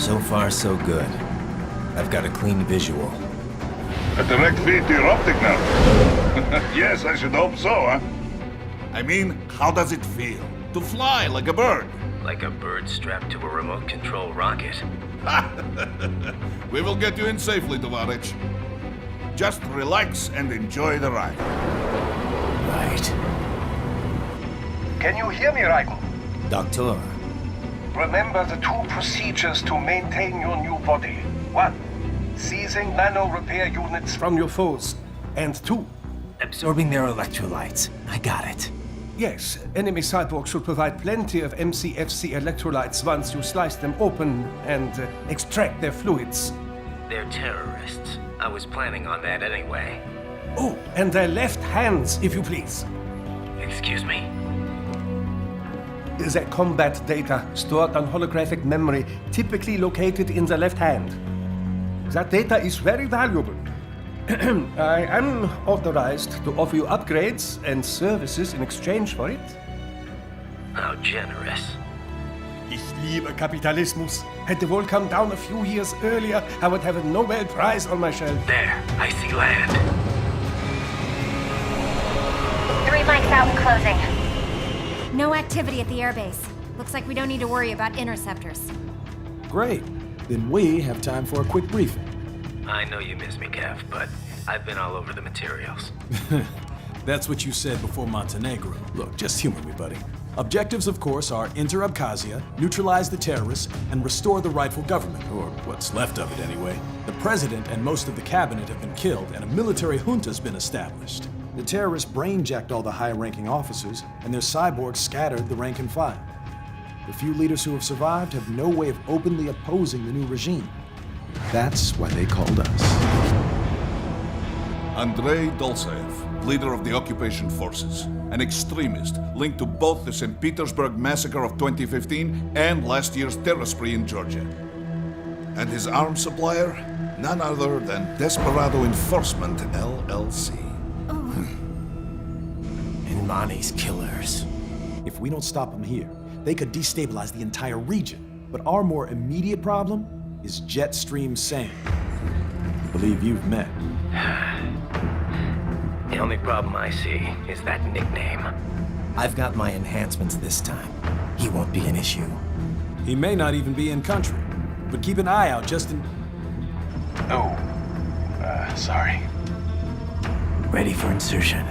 So far, so good. I've got a clean visual. A direct feed to your optic now. Yes, I should hope so, huh? I mean, how does it feel? To fly like a bird? Like a bird strapped to a remote control rocket. We will get you in safely, Tovarich. Just relax and enjoy the ride. Right. Can you hear me, Raiden? Doctor. Remember the two procedures to maintain your new body. 1. Seizing nano repair units from your foes. And 2. Absorbing their electrolytes. I got it. Yes, enemy cyborgs should provide plenty of MCFC electrolytes once you slice them open and extract their fluids. They're terrorists. I was planning on that anyway. Oh, and their left hands, if you please. Excuse me? The combat data stored on holographic memory, typically located in the left hand. That data is very valuable. I am authorized to offer you upgrades and services in exchange for it. How generous. Ich liebe Kapitalismus. Hätte wohl come down a few years earlier, I would have a Nobel Prize on my shelf. There, I see land. 3 mics out and closing. No activity at the airbase. Looks like we don't need to worry about interceptors. Great. Then we have time for a quick briefing. I know you miss me, Kev, but I've been all over the materials. That's what you said before Montenegro. Look, just humor me, buddy. Objectives, of course, are enter Abkhazia, neutralize the terrorists, and restore the rightful government, or what's left of it anyway. The president and most of the cabinet have been killed, and a military junta's been established. The terrorists brain-jacked all the high-ranking officers, and their cyborgs scattered the rank and file. The few leaders who have survived have no way of openly opposing the new regime. That's why they called us. Andrei Dolzaev, leader of the occupation forces, an extremist linked to both the St. Petersburg massacre of 2015 and last year's terror spree in Georgia. And his arms supplier? None other than Desperado Enforcement, LLC. And Mani's killers. If we don't stop them here, they could destabilize the entire region. But our more immediate problem is Jetstream Sam. I believe you've met. The only problem I see is that nickname. I've got my enhancements this time. He won't be an issue. He may not even be in country, but keep an eye out just in... Oh, sorry. Ready for insertion.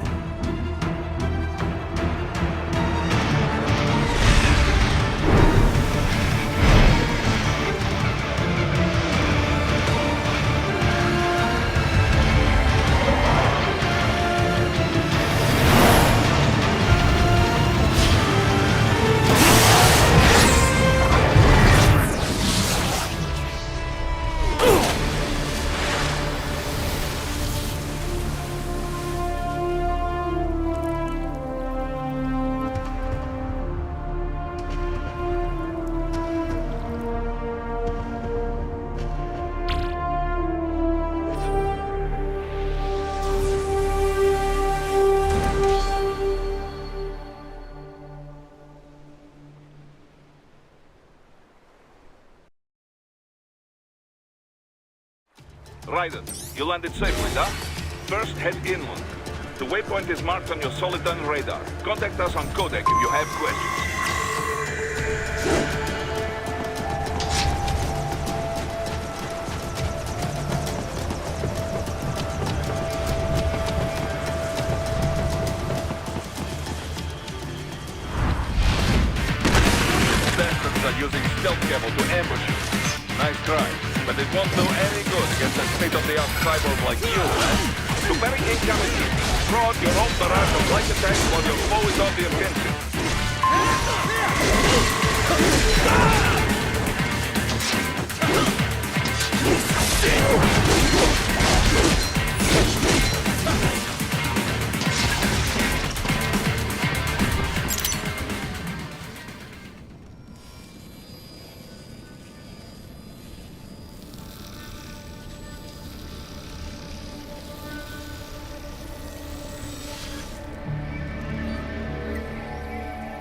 Raiden, you landed safely, huh? First, head inland. The waypoint is marked on your Soliton radar. Contact us on codec if you have questions. Bastards are using stealth cable to ambush you. Nice try, but it won't do any good against a state-of-the-art cyborg like you, man. To bury incoming hit, throw out your own barrage of light attacks while your foe is on the offensive.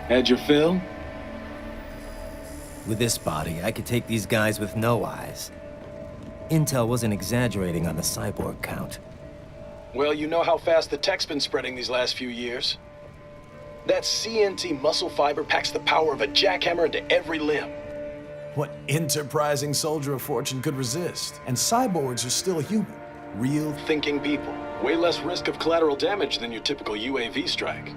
Had your fill? With this body, I could take these guys with no eyes. Intel wasn't exaggerating on the cyborg count. Well, you know how fast the tech's been spreading these last few years. That CNT muscle fiber packs the power of a jackhammer into every limb. What enterprising soldier of fortune could resist? And cyborgs are still human. Real thinking people. Way less risk of collateral damage than your typical UAV strike.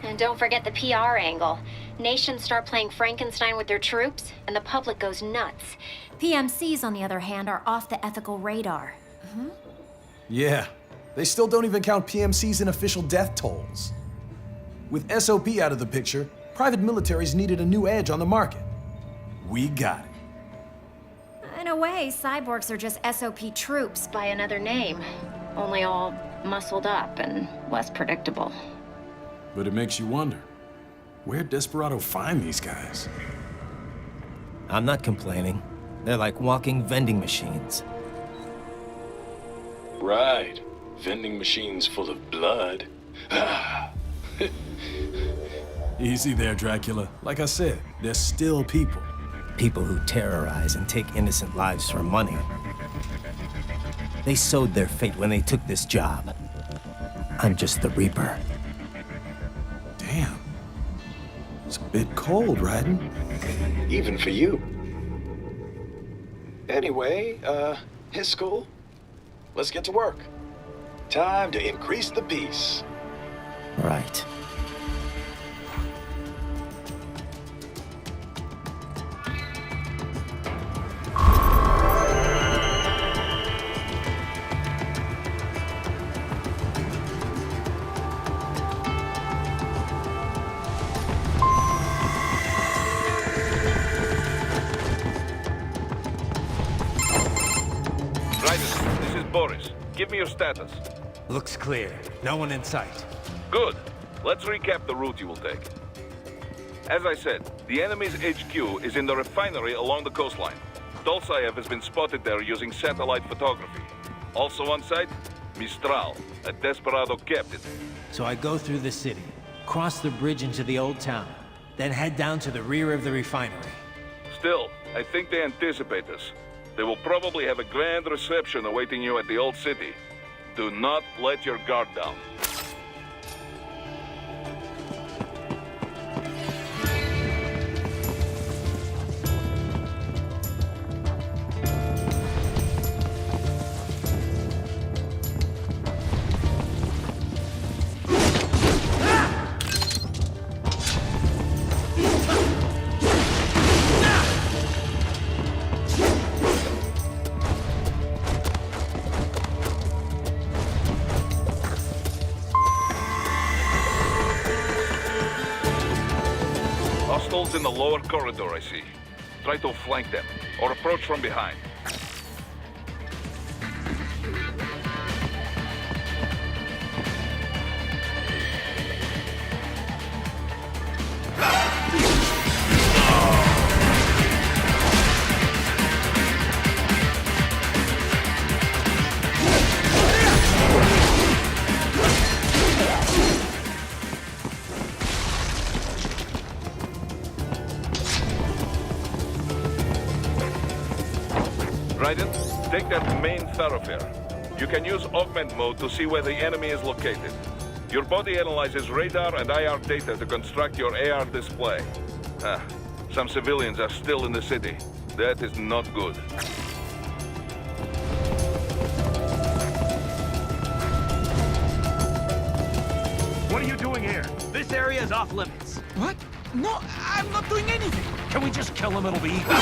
And don't forget the PR angle. Nations start playing Frankenstein with their troops, and the public goes nuts. PMCs, on the other hand, are off the ethical radar. Yeah, they still don't even count PMCs in official death tolls. With SOP out of the picture, private militaries needed a new edge on the market. We got it. In a way, cyborgs are just SOP troops by another name. Only all muscled up and less predictable. But it makes you wonder, where'd Desperado find these guys? I'm not complaining. They're like walking vending machines. Right. Vending machines full of blood. Easy there, Dracula. Like I said, they're still people. People who terrorize and take innocent lives for money. They sowed their fate when they took this job. I'm just the Reaper. Damn. It's a bit cold, Raiden. Even for you. Anyway, his school? Let's get to work. Time to increase the peace. Right. Raiden, this is Boris. Give me your status. Looks clear. No one in sight. Good. Let's recap the route you will take. As I said, the enemy's HQ is in the refinery along the coastline. Dolzaev has been spotted there using satellite photography. Also on site, Mistral, a Desperado captain. So I go through the city, cross the bridge into the old town, then head down to the rear of the refinery. Still, I think they anticipate us. They will probably have a grand reception awaiting you at the old city. Do not let your guard down. Hostiles in the lower corridor, I see. Try to flank them, or approach from behind. Raiden, take that main thoroughfare. You can use augment mode to see where the enemy is located. Your body analyzes radar and IR data to construct your AR display. Some civilians are still in the city. That is not good. What are you doing here? This area is off limits. What? No, I'm not doing anything. Can we just kill him? It'll be equal.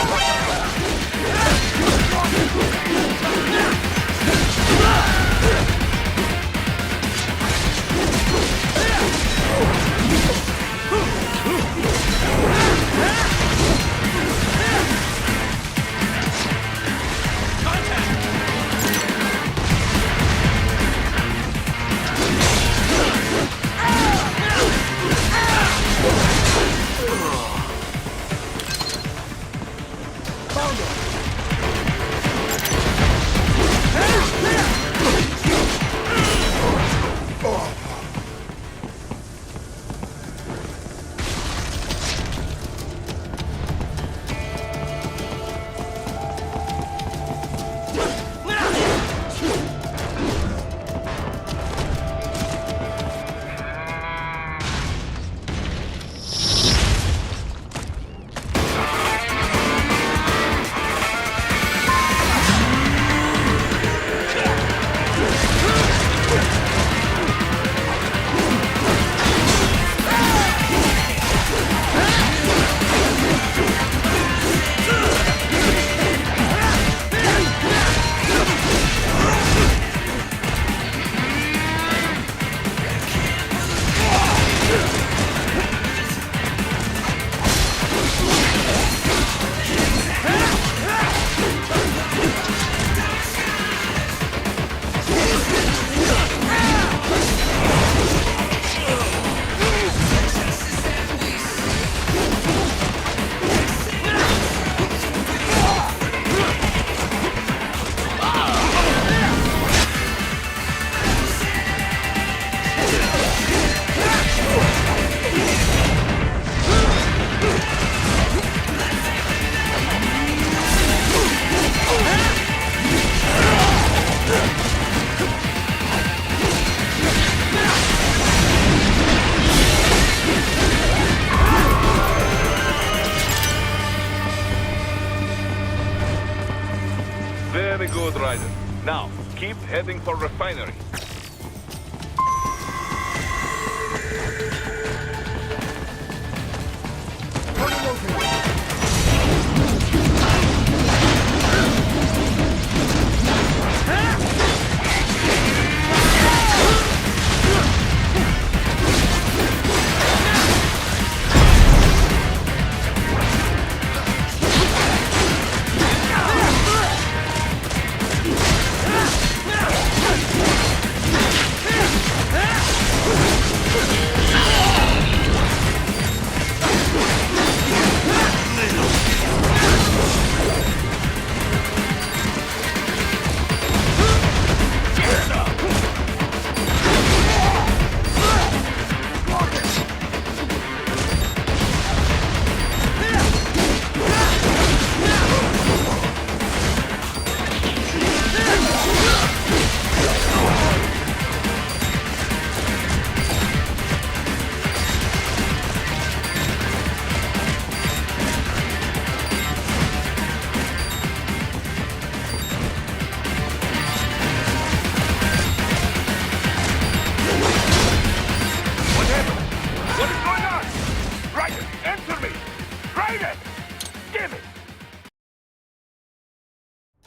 good, Raiden. Now, keep heading for refinery.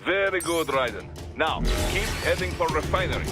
Very good, Raiden. Now, keep heading for refinery.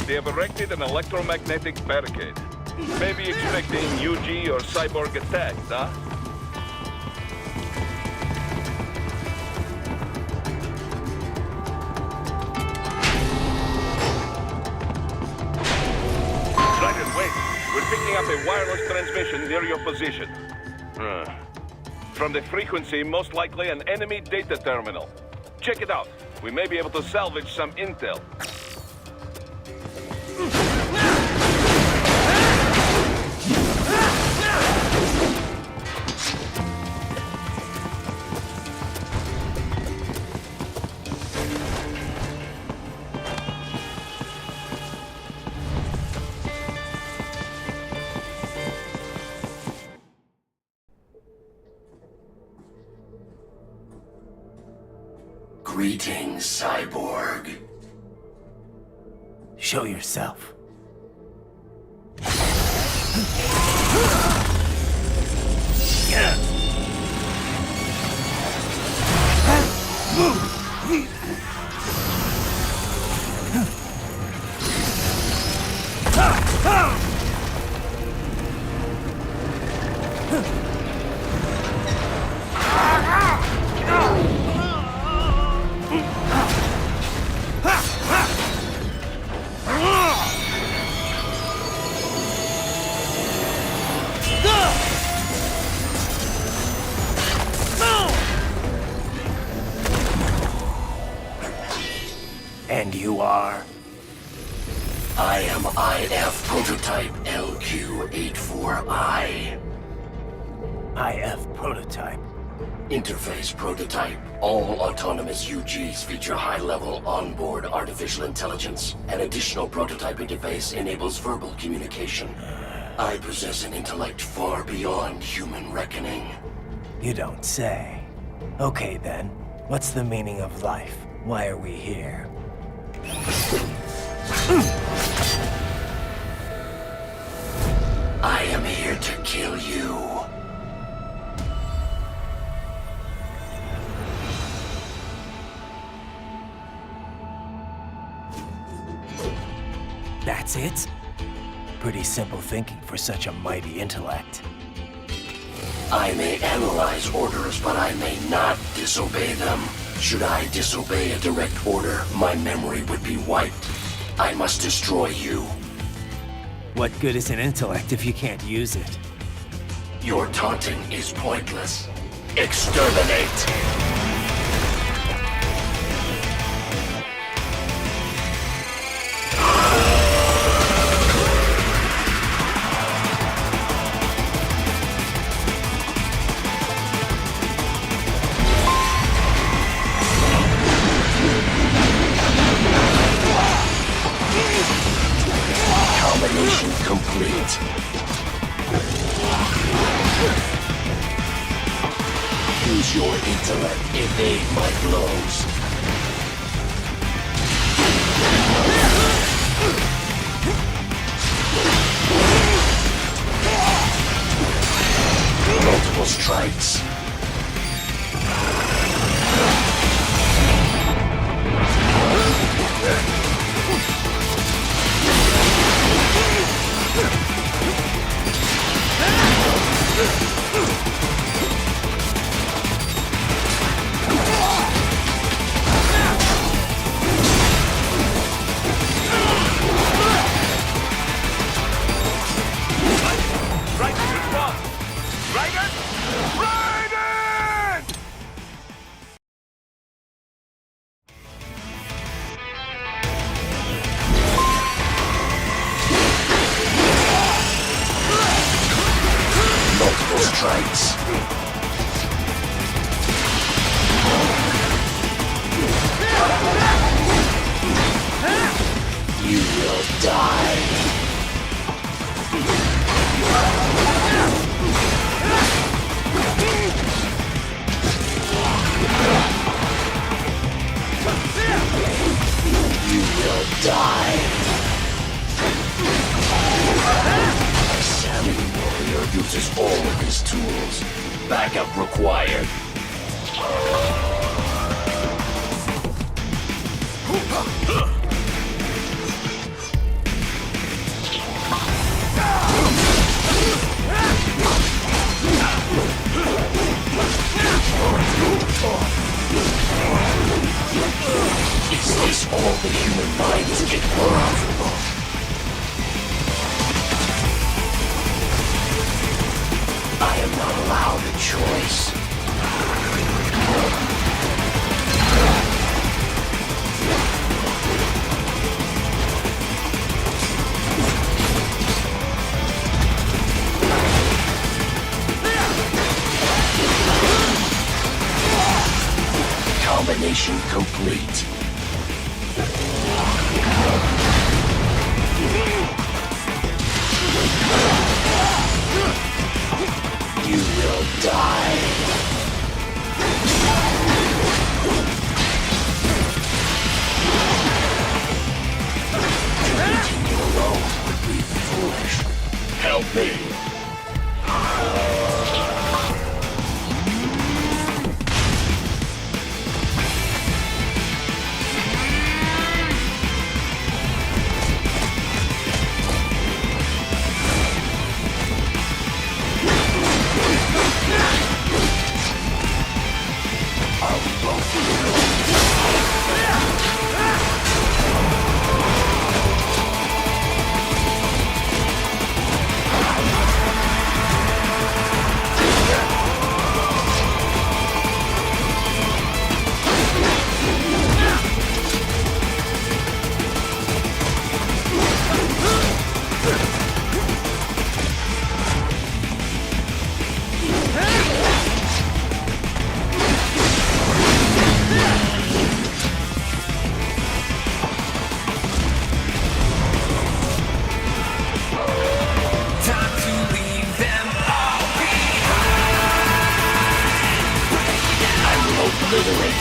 They have erected an electromagnetic barricade. Maybe expecting UG or cyborg attacks, huh? Raiden, wait. We're picking up a wireless transmission near your position. From the frequency, most likely an enemy data terminal. Check it out. We may be able to salvage some intel. Greetings, cyborg. Show yourself. And you are? I am IF Prototype LQ84I. IF Prototype. Interface Prototype. All autonomous UGs feature high-level onboard artificial intelligence. An additional prototype interface enables verbal communication. I possess an intellect far beyond human reckoning. You don't say. Okay then, what's the meaning of life? Why are we here? I am here to kill you. That's it? Pretty simple thinking for such a mighty intellect. I may analyze orders, but I may not disobey them. Should I disobey a direct order, my memory would be wiped. I must destroy you. What good is an intellect if you can't use it? Your taunting is pointless. Exterminate! Combination complete. Use your intellect, evade my blows. Multiple strikes. Multiple strikes. You will die. You will die. A savvy warrior uses all of his tools. Backup required. Is this all the human mind is capable of? I am not allowed a choice. Combination complete. You will die. To continue alone would be foolish. Help me.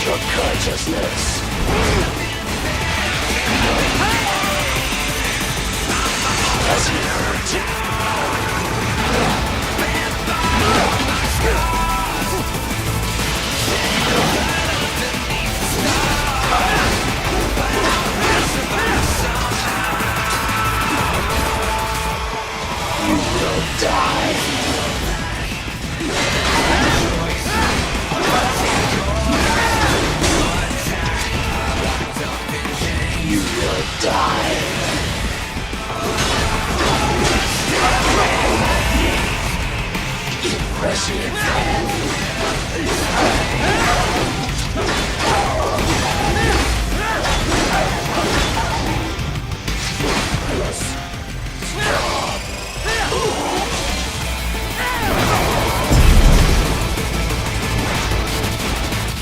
your consciousness. Does it hurt? You will die. You will die. Impressive.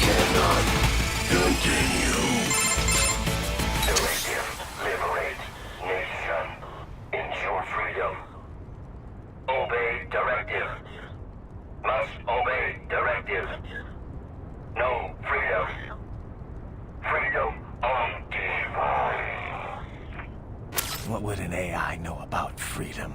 Cannot continue. Directive, liberate, nation, ensure freedom. Obey directive. Must obey directive. No freedom. Freedom undefined. What would an AI know about freedom?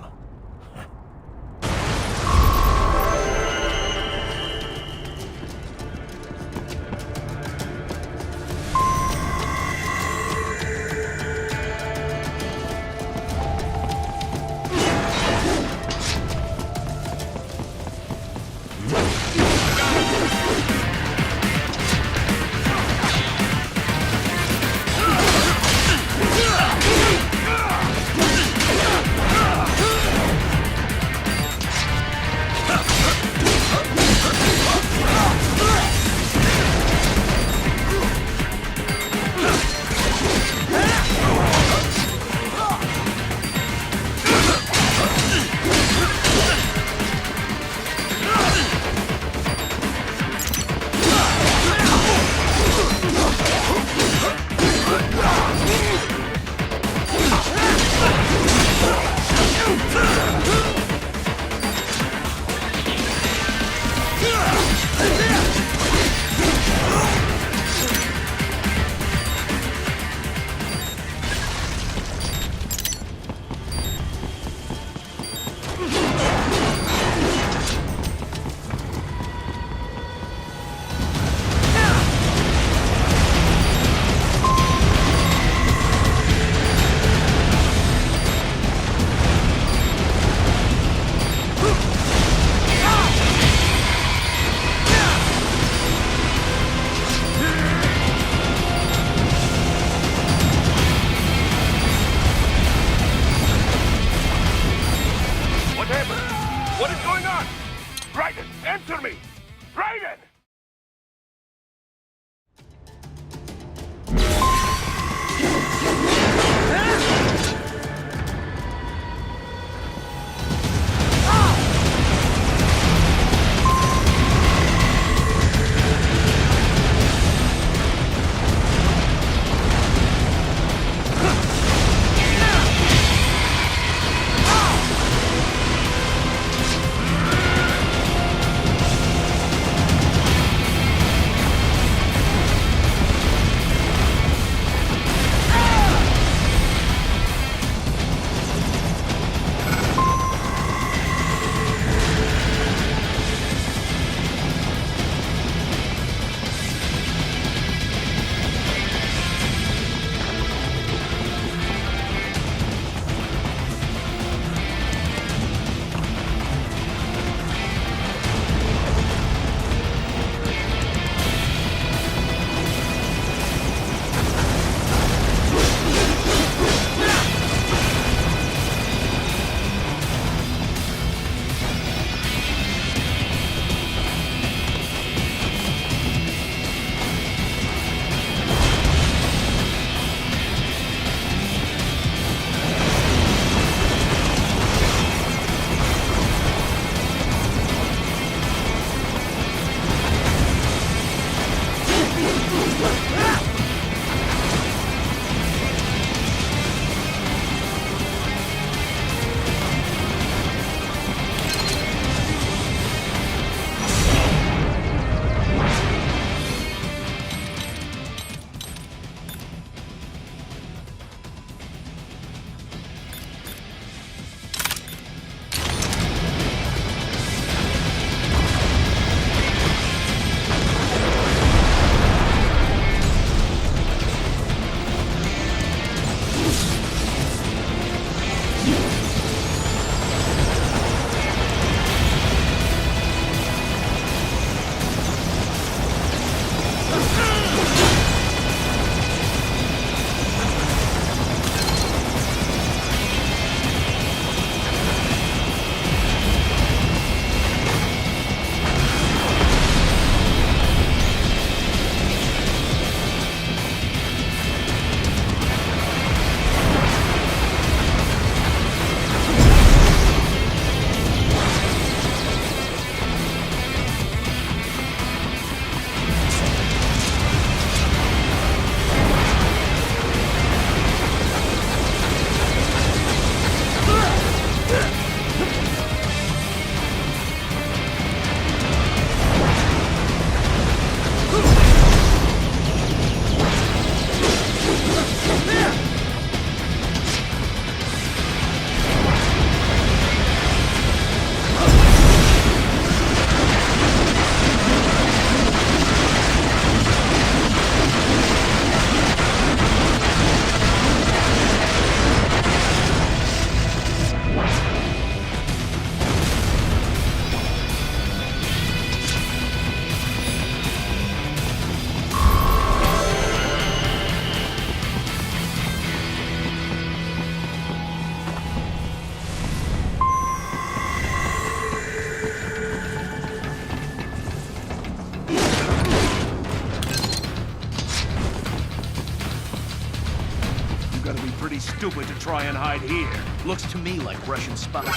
gotta be pretty stupid to try and hide here. Looks to me like Russian spies.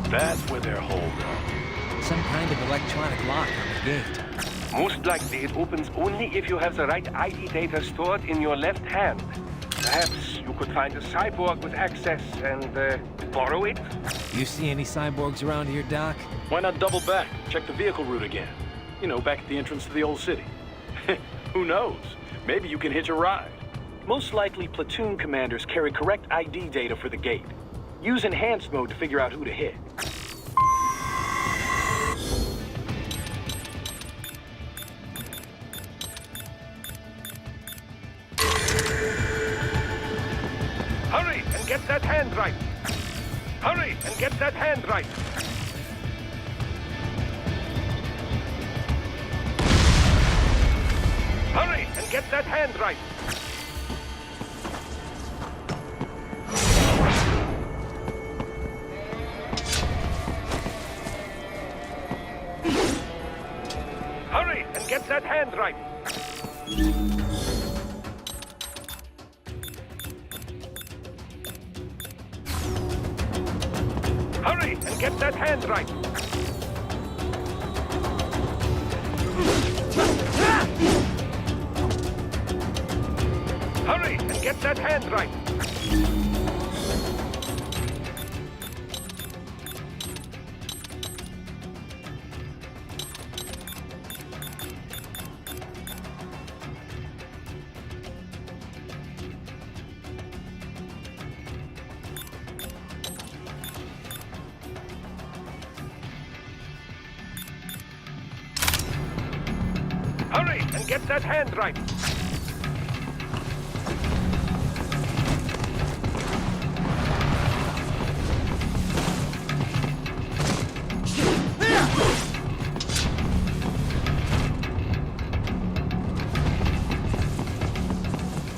That's where they're holed up. Some kind of electronic lock on the gate. Most likely it opens only if you have the right ID data stored in your left hand. Perhaps you could find a cyborg with access and borrow it? You see any cyborgs around here, Doc? Why not double back? Check the vehicle route again. You know, back at the entrance to the old city. Who knows? Maybe you can hitch a ride. Most likely, platoon commanders carry correct ID data for the gate. Use enhanced mode to figure out who to hit. Hurry and get that hand right! Hurry and get that hand right! Hurry and get that hand right! Hurry and get that hand right! Hurry and get that hand right! Hurry and get that hand right! Get that hand right.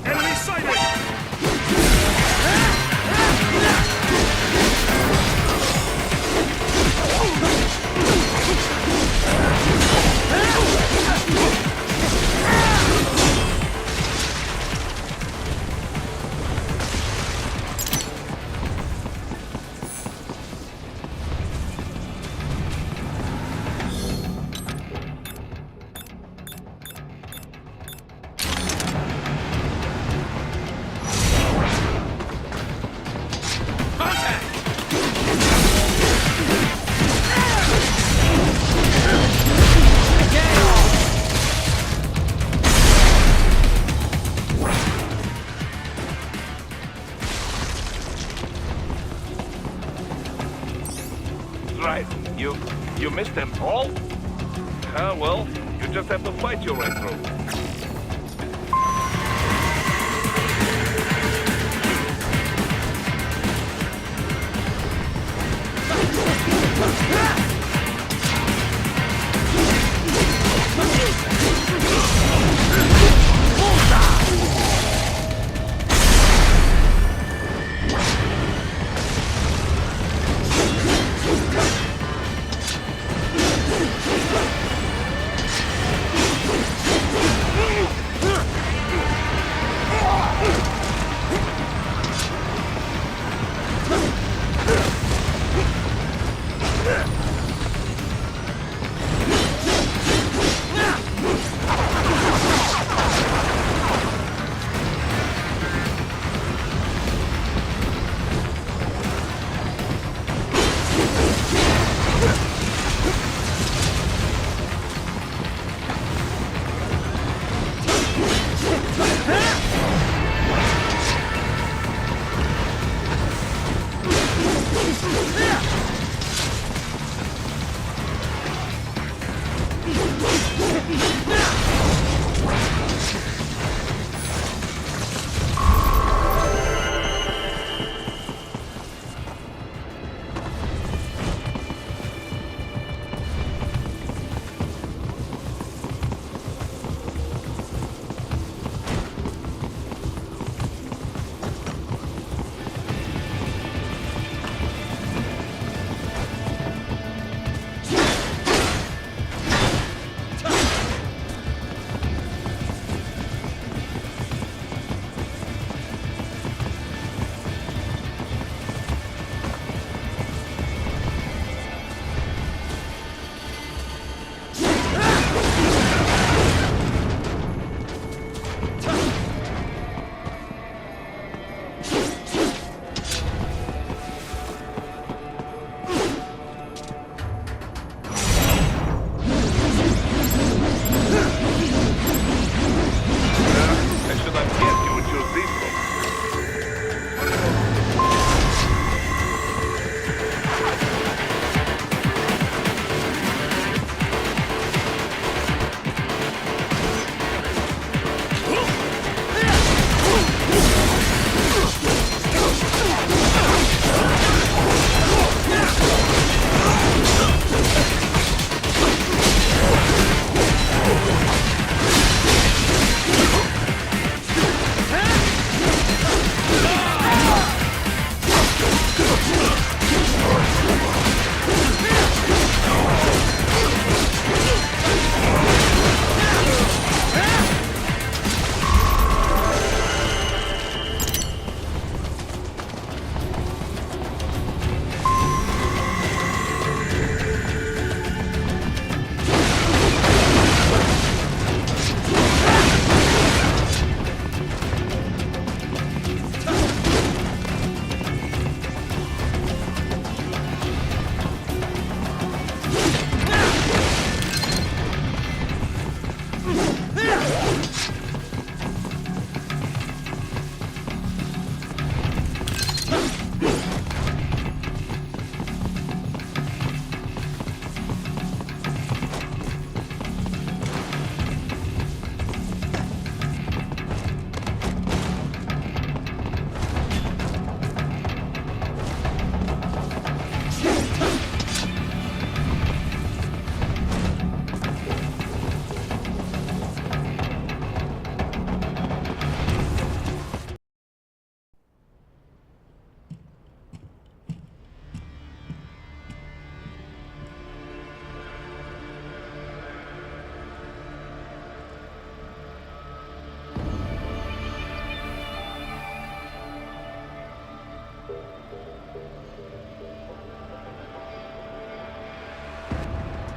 Enemy sighted! Right. You missed them all? Ah, well, you just have to fight your way through.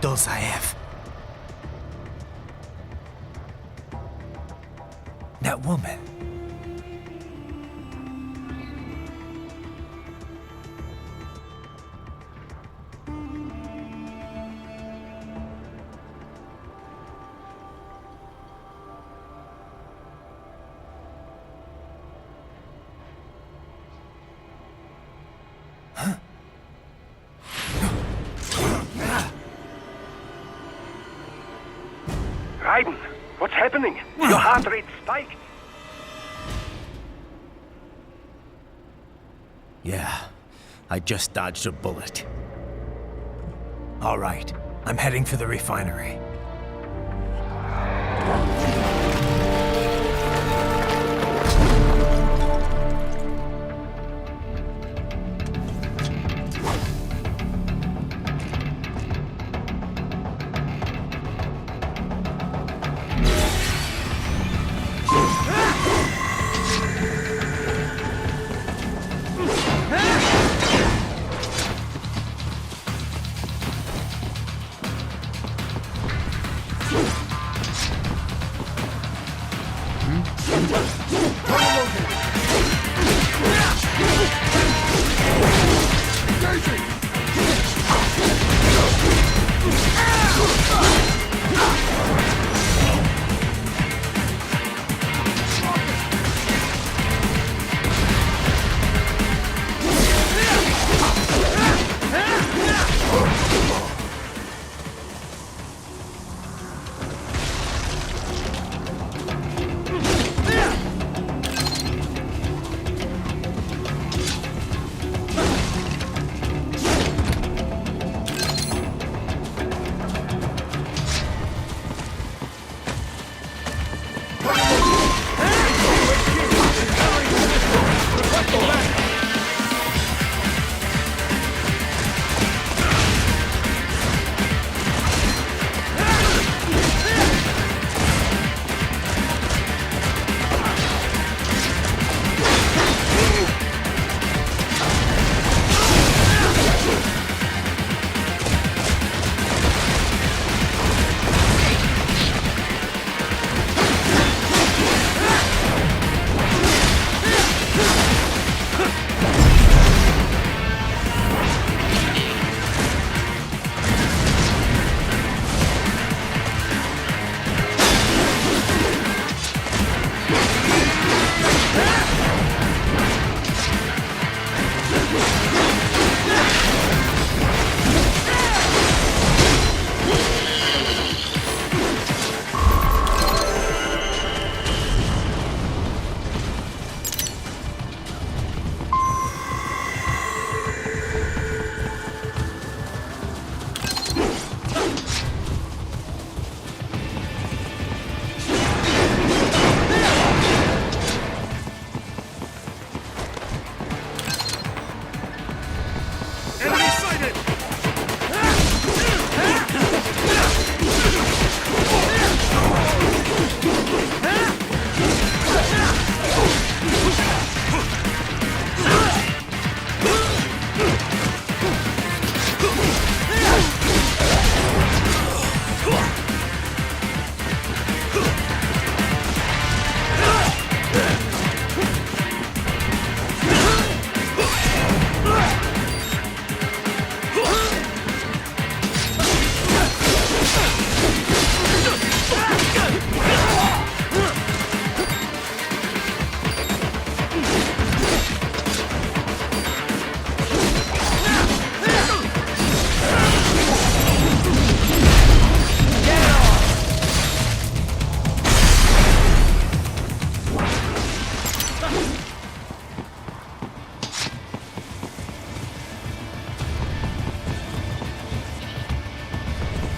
Dozaev. That woman. Raiden, what's happening? Your heart rate spiked. Yeah, I just dodged a bullet. All right, I'm heading for the refinery.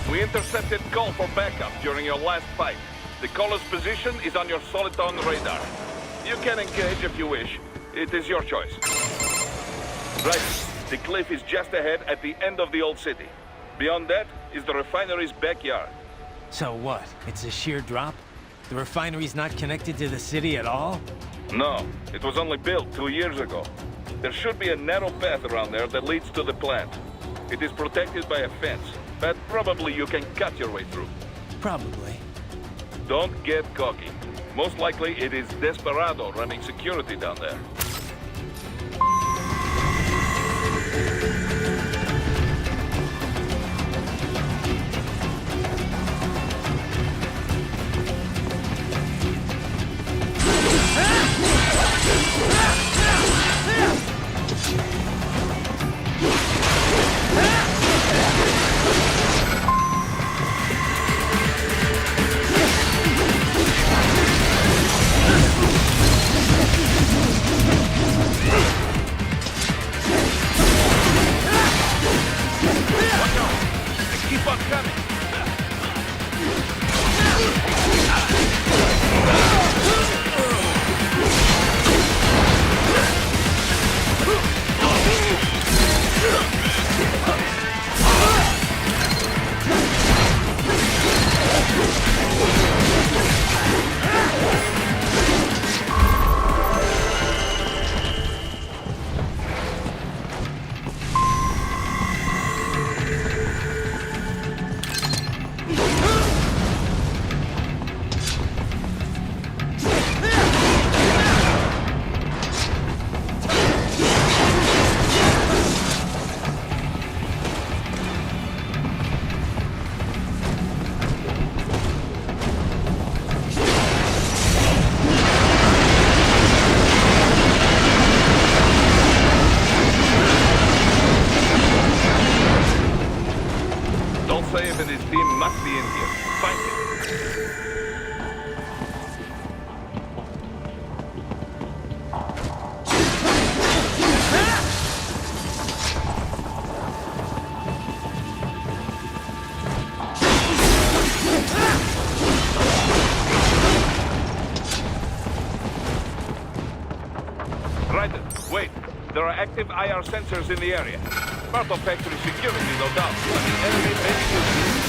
We intercepted call for backup during your last fight. The caller's position is on your Soliton radar. You can engage if you wish. It is your choice. Right. The cliff is just ahead at the end of the old city. Beyond that is the refinery's backyard. So what? It's a sheer drop? The refinery's not connected to the city at all? No, it was only built 2 years ago. There should be a narrow path around there that leads to the plant. It is protected by a fence. but probably you can cut your way through. Probably. Don't get cocky. Most likely it is Desperado running security down there. Keep on coming! Saev and his team must be in here. Find him. Ryder, wait. There are active IR sensors in the area. Part of factory security, no doubt, but the enemy may be using it.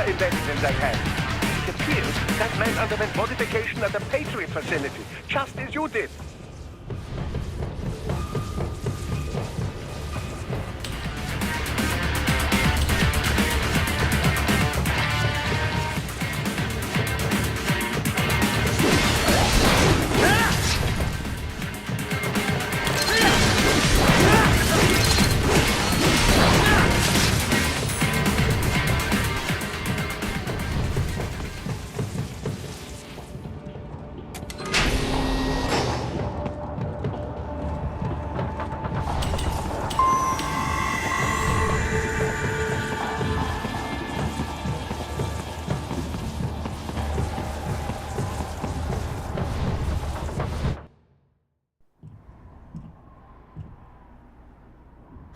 data embedded in that hand. It appears that man underwent modification at the Patriot facility, just as you did.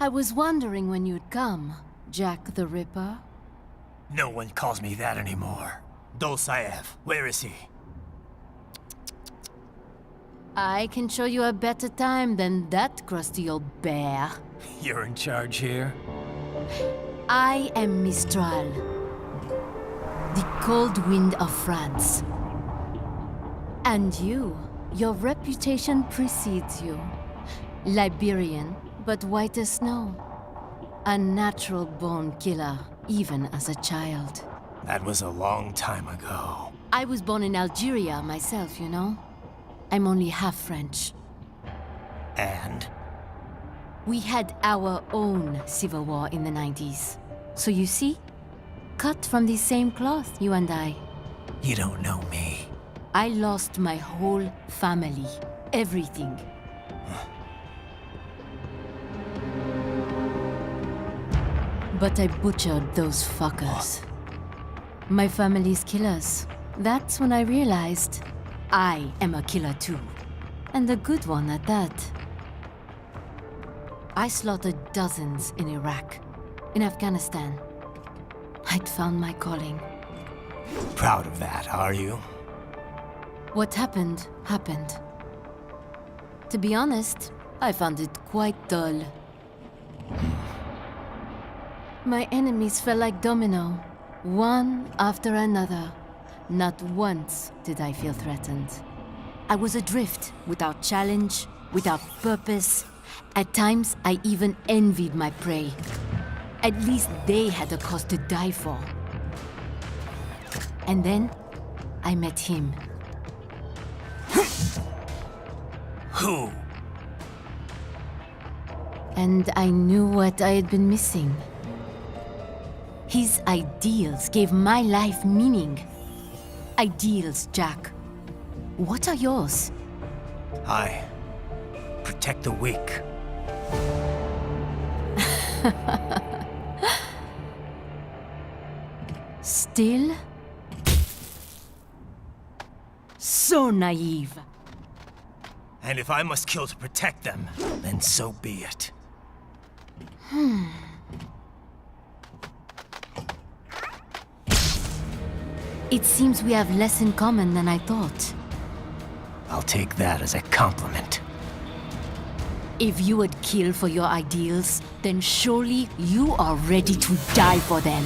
I was wondering when you'd come, Jack the Ripper. No one calls me that anymore. Dosaev, where is he? I can show you a better time than that crusty old bear. You're in charge here? I am Mistral, the cold wind of France. And your reputation precedes you. Liberian, but white as snow. A natural-born killer, even as a child. That was a long time ago. I was born in Algeria myself, you know? I'm only half French. And? We had our own civil war in the 90s. So you see? Cut from the same cloth, you and I. You don't know me. I lost my whole family. Everything. But I butchered those fuckers. My family's killers. That's when I realized I am a killer too. And a good one at that. I slaughtered dozens in Iraq, in Afghanistan. I'd found my calling. Proud of that, are you? What happened, happened. To be honest, I found it quite dull. My enemies fell like domino, one after another. Not once did I feel threatened. I was adrift, without challenge, without purpose. At times, I even envied my prey. At least they had a cause to die for. And then, I met him. Who? And I knew what I had been missing. His ideals gave my life meaning. Ideals, Jack. What are yours? I protect the weak. Still? So naive. And if I must kill to protect them, then so be it. It seems we have less in common than I thought. I'll take that as a compliment. If you would kill for your ideals, then surely you are ready to die for them.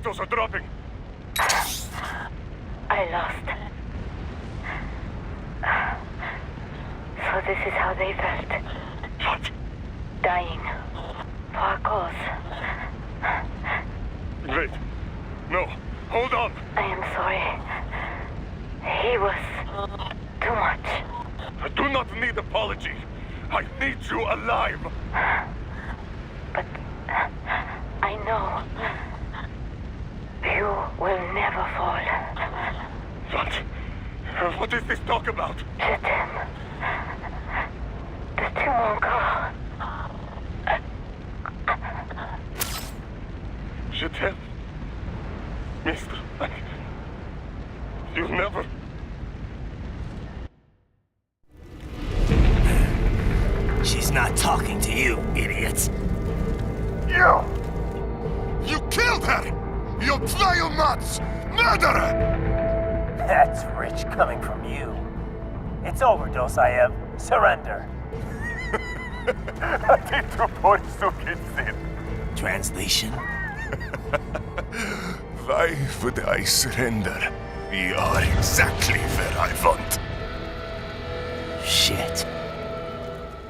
vitals are dropping. I lost. So this is how they felt. What? Dying. For a cause. Great. No, hold on. I am sorry. He was too much. I do not need apology. I need you alive. But I know you will never fall. What is this talk about? Chetan. The two car. Chetan. Mister, you never... She's not talking to you, idiot. You killed her! You vile nuts! Murderer! That's rich coming from you. It's overdose, I have. Surrender. Translation? Why would I surrender? You are exactly where I want. Shit.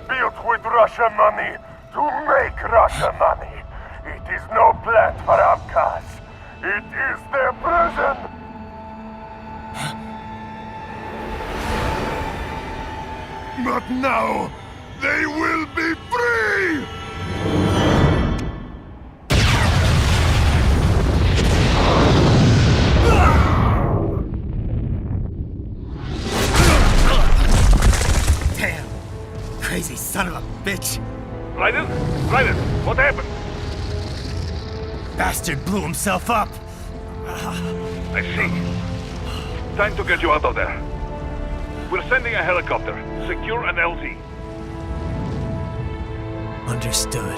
Built with Russian money to make Russian money. It is no plan for outcasts. It is their prison. But now, they will be free! Damn! Crazy son of a bitch! Raiden? Raiden, what happened? Bastard blew himself up! I see. Time to get you out of there. We're sending a helicopter. Secure an LZ. Understood.